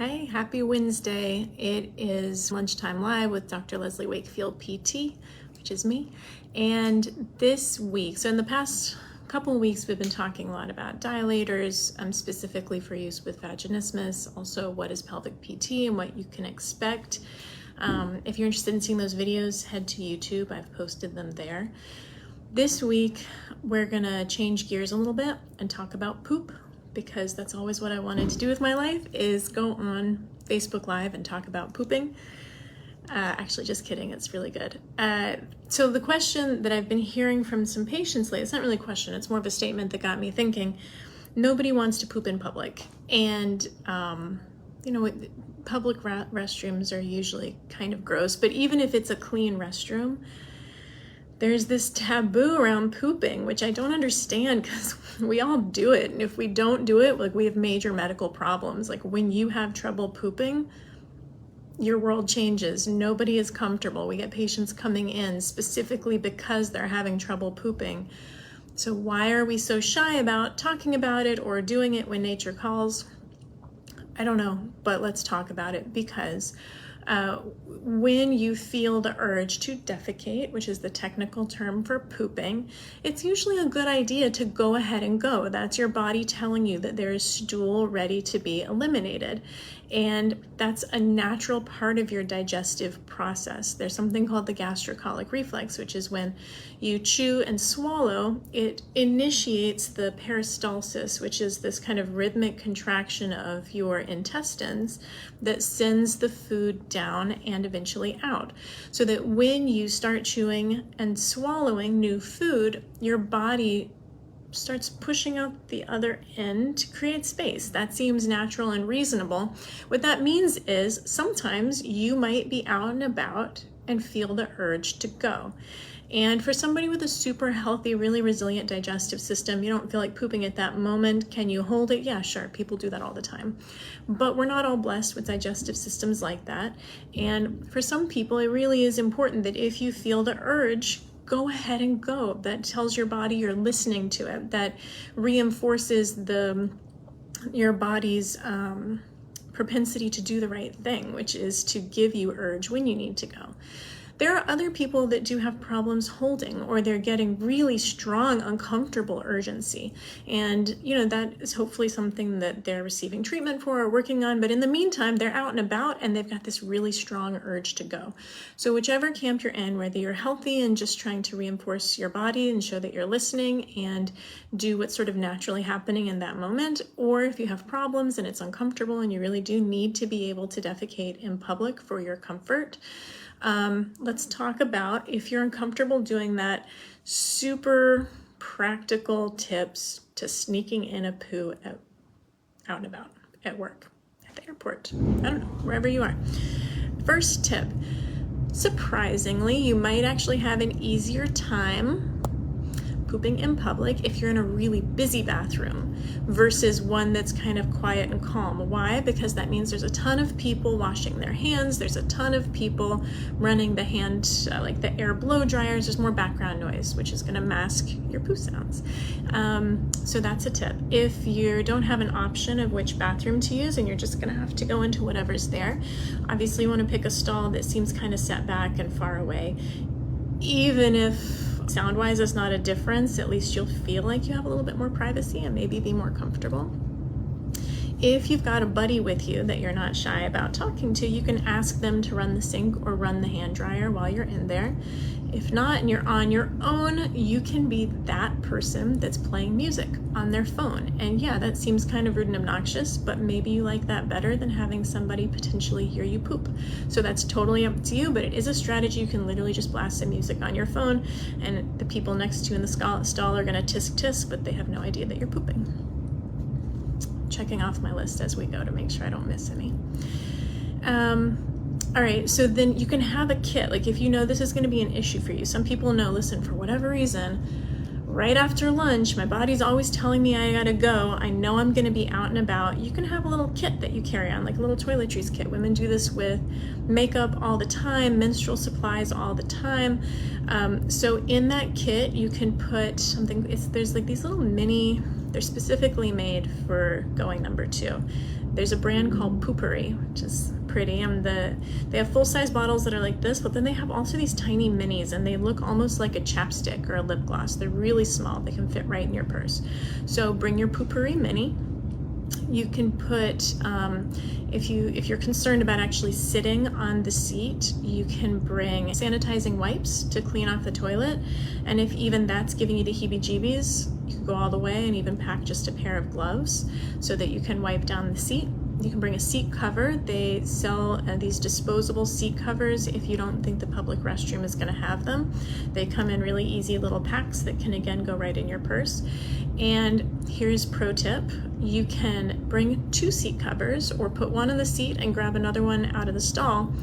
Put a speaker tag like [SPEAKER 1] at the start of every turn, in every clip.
[SPEAKER 1] Hey, happy Wednesday. It is Lunchtime Live with Dr. Leslie Wakefield, PT, which is me. And this week, so in the past couple of weeks, we've been talking a lot about dilators, specifically for use with vaginismus, also what is pelvic PT and what you can expect. If you're interested in seeing those videos, head to YouTube. I've posted them there. This week, we're gonna change gears a little bit and talk about poop, because that's always what I wanted to do with my life, is go on Facebook Live and talk about pooping. Actually, just kidding, it's really good. So the question that I've been hearing from some patients lately, it's not really a question, it's more of a statement that got me thinking. Nobody wants to poop in public. And, public restrooms are usually kind of gross, but even if it's a clean restroom, there's this taboo around pooping, which I don't understand, because we all do it. And if we don't do it, like, we have major medical problems. Like, when you have trouble pooping, your world changes. Nobody is comfortable. We get patients coming in specifically because they're having trouble pooping. So why are we so shy about talking about it or doing it when nature calls? I don't know, but let's talk about it, because when you feel the urge to defecate, which is the technical term for pooping, it's usually a good idea to go ahead and go. That's your body telling you that there is stool ready to be eliminated. And that's a natural part of your digestive process. There's something called the gastrocolic reflex, which is when you chew and swallow, it initiates the peristalsis, which is this kind of rhythmic contraction of your intestines that sends the food down and eventually out. So that when you start chewing and swallowing new food, your body starts pushing out the other end to create space. That seems natural and reasonable. What that means is sometimes you might be out and about and feel the urge to go. And for somebody with a super healthy, really resilient digestive system, you don't feel like pooping at that moment. Can you hold it? Yeah, sure. People do that all the time. But we're not all blessed with digestive systems like that. And for some people, it really is important that if you feel the urge, go ahead and go. That tells your body you're listening to it. That reinforces your body's propensity to do the right thing, which is to give you urge when you need to go. There are other people that do have problems holding, or they're getting really strong, uncomfortable urgency. And, that is hopefully something that they're receiving treatment for or working on. But in the meantime, they're out and about and they've got this really strong urge to go. So whichever camp you're in, whether you're healthy and just trying to reinforce your body and show that you're listening and do what's sort of naturally happening in that moment, or if you have problems and it's uncomfortable and you really do need to be able to defecate in public for your comfort, let's talk about, if you're uncomfortable doing that, super practical tips to sneaking in a poo out and about, at work, at the airport, I don't know, wherever you are. First tip, surprisingly, you might actually have an easier time pooping in public if you're in a really busy bathroom versus one that's kind of quiet and calm. Why? Because that means there's a ton of people washing their hands, there's a ton of people running the hand, like the air blow dryers, there's more background noise, which is gonna mask your poo sounds. So that's a tip. If you don't have an option of which bathroom to use and you're just gonna have to go into whatever's there, obviously you wanna pick a stall that seems kind of set back and far away. Even if sound-wise it's not a difference, at least you'll feel like you have a little bit more privacy and maybe be more comfortable. If you've got a buddy with you that you're not shy about talking to, you can ask them to run the sink or run the hand dryer while you're in there. If not, and you're on your own, you can be that person that's playing music on their phone. And yeah, that seems kind of rude and obnoxious, but maybe you like that better than having somebody potentially hear you poop. So that's totally up to you, but it is a strategy. You can literally just blast some music on your phone, and the people next to you in the stall are gonna tisk tisk, but they have no idea that you're pooping. Checking off my list as we go to make sure I don't miss any. All right, so then you can have a kit. Like, if you know this is going to be an issue for you, some people know, listen, for whatever reason, right after lunch, my body's always telling me I gotta go. I know I'm gonna be out and about. You can have a little kit that you carry on, like a little toiletries kit. Women do this with makeup all the time, menstrual supplies all the time. So in that kit, you can put something, there's like these little mini, they're specifically made for going number 2. There's a brand called Pubic, which is pretty, and they have full-size bottles that are like this, but then they have also these tiny minis, and they look almost like a chapstick or a lip gloss. They're really small. They can fit right in your purse. So bring your Pubic mini. You can put, if you're concerned about actually sitting on the seat, you can bring sanitizing wipes to clean off the toilet. And if even that's giving you the heebie-jeebies, you can go all the way and even pack just a pair of gloves so that you can wipe down the seat. You can bring a seat cover. They sell these disposable seat covers if you don't think the public restroom is going to have them. They come in really easy little packs that can again go right in your purse. And here's pro tip. You can bring 2 seat covers or put one on the seat and grab another one out of the stall.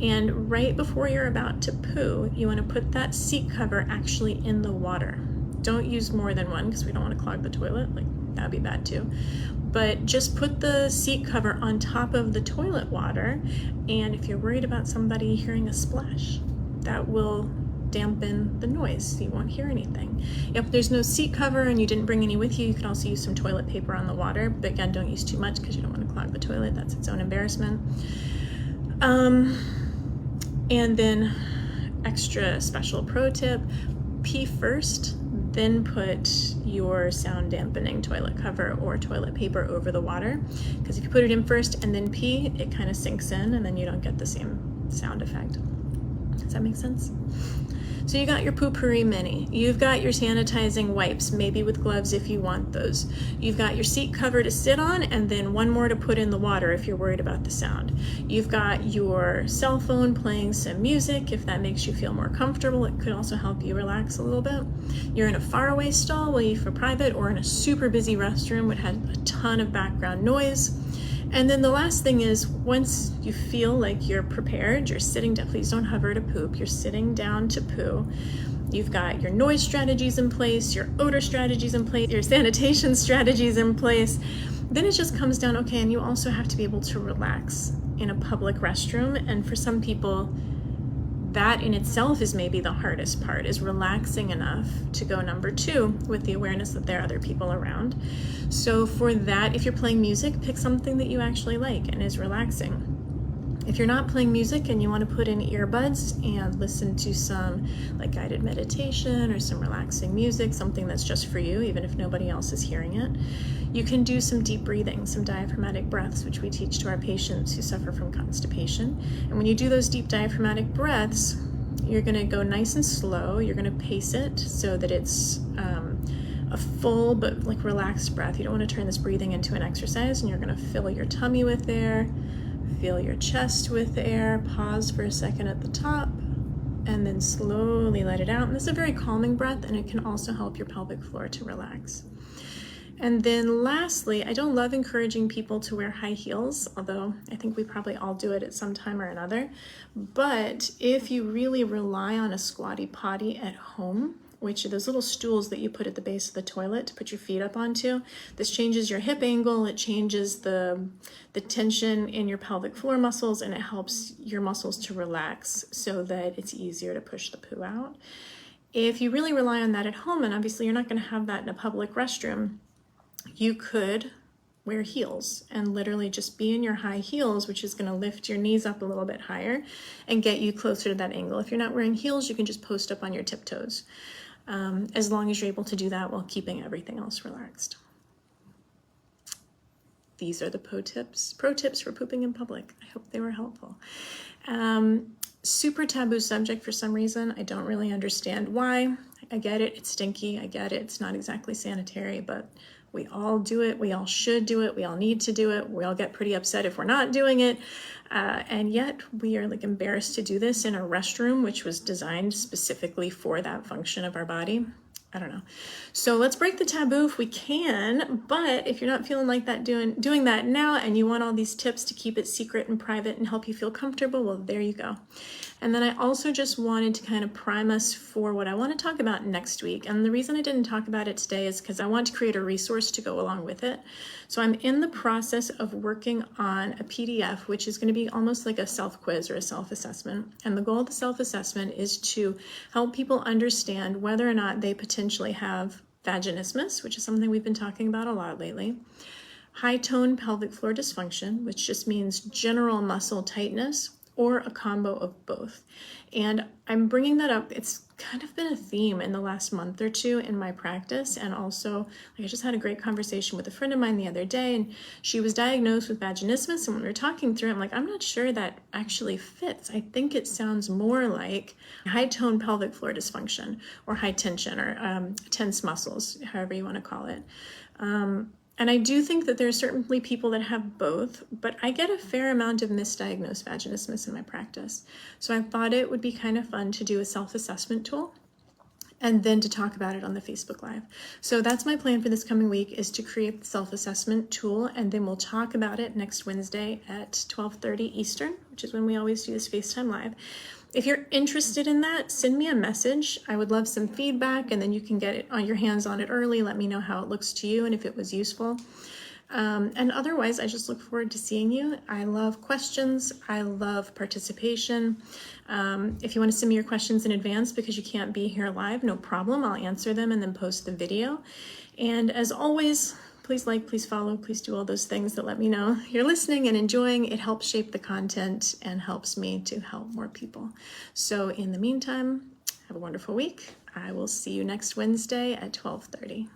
[SPEAKER 1] And right before you're about to poo, you want to put that seat cover actually in the water. Don't use more than one because we don't want to clog the toilet. Like, that'd be bad too. But just put the seat cover on top of the toilet water, and if you're worried about somebody hearing a splash, that will dampen the noise, so you won't hear anything. If there's no seat cover and you didn't bring any with you, you can also use some toilet paper on the water, but again, don't use too much because you don't want to clog the toilet. That's its own embarrassment. And then extra special pro tip, pee first, then put your sound dampening toilet cover or toilet paper over the water, because if you put it in first and then pee, it kind of sinks in and then you don't get the same sound effect. Does that make sense? So you got your Pubic mini, you've got your sanitizing wipes, maybe with gloves if you want those. You've got your seat cover to sit on, and then one more to put in the water if you're worried about the sound. You've got your cell phone playing some music if that makes you feel more comfortable. It could also help you relax a little bit. You're in a faraway stall, will you for private, or in a super busy restroom which has a ton of background noise. And then the last thing is, once you feel like you're prepared, you're sitting down, please don't hover to poop, you're sitting down to poo. You've got your noise strategies in place, your odor strategies in place, your sanitation strategies in place. Then it just comes down, okay, and you also have to be able to relax in a public restroom. And for some people, that in itself is maybe the hardest part, is relaxing enough to go number 2 with the awareness that there are other people around. So for that, if you're playing music, pick something that you actually like and is relaxing. If you're not playing music and you want to put in earbuds and listen to some like guided meditation or some relaxing music, something that's just for you, even if nobody else is hearing it, you can do some deep breathing, some diaphragmatic breaths, which we teach to our patients who suffer from constipation. And when you do those deep diaphragmatic breaths, you're going to go nice and slow. You're going to pace it so that it's a full but like relaxed breath. You don't want to turn this breathing into an exercise, and you're going to fill your tummy with air, fill your chest with air, pause for a second at the top, and then slowly let it out. And this is a very calming breath, and it can also help your pelvic floor to relax. And then lastly, I don't love encouraging people to wear high heels, although I think we probably all do it at some time or another. But if you really rely on a squatty potty at home, which are those little stools that you put at the base of the toilet to put your feet up onto, this changes your hip angle, it changes the tension in your pelvic floor muscles, and it helps your muscles to relax so that it's easier to push the poo out. If you really rely on that at home, and obviously you're not going to have that in a public restroom, you could wear heels and literally just be in your high heels, which is going to lift your knees up a little bit higher and get you closer to that angle. If you're not wearing heels, you can just post up on your tiptoes, as long as you're able to do that while keeping everything else relaxed. These are the pro tips for pooping in public. I hope they were helpful. Super taboo subject for some reason. I don't really understand why. I get it, it's stinky. I get it, it's not exactly sanitary, but we all do it. We all should do it. We all need to do it. We all get pretty upset if we're not doing it. And yet we are like embarrassed to do this in a restroom, which was designed specifically for that function of our body. I don't know. So let's break the taboo if we can, but if you're not feeling like that doing that now, and you want all these tips to keep it secret and private and help you feel comfortable, well, there you go. And then I also just wanted to kind of prime us for what I want to talk about next week. And the reason I didn't talk about it today is because I want to create a resource to go along with it. So I'm in the process of working on a PDF, which is going to be almost like a self-quiz or a self-assessment. And the goal of the self-assessment is to help people understand whether or not they potentially have vaginismus, which is something we've been talking about a lot lately, high tone pelvic floor dysfunction, which just means general muscle tightness, or a combo of both. And I'm bringing that up. It's kind of been a theme in the last month or two in my practice. And also, like, I just had a great conversation with a friend of mine the other day, and she was diagnosed with vaginismus. And when we were talking through it, I'm like, I'm not sure that actually fits. I think it sounds more like high tone pelvic floor dysfunction, or high tension, or tense muscles, however you want to call it. And I do think that there are certainly people that have both, but I get a fair amount of misdiagnosed vaginismus in my practice. So I thought it would be kind of fun to do a self-assessment tool and then to talk about it on the Facebook Live. So that's my plan for this coming week, is to create the self-assessment tool, and then we'll talk about it next Wednesday at 12:30 Eastern, which is when we always do this FaceTime Live. If you're interested in that, send me a message. I would love some feedback, and then you can get it on your hands on it early. Let me know how it looks to you and if it was useful. And otherwise, I just look forward to seeing you. I love questions. I love participation. If you want to send me your questions in advance because you can't be here live, no problem. I'll answer them and then post the video. And as always, please like, please follow, please do all those things that let me know you're listening and enjoying. It helps shape the content and helps me to help more people. So in the meantime, have a wonderful week. I will see you next Wednesday at 12:30.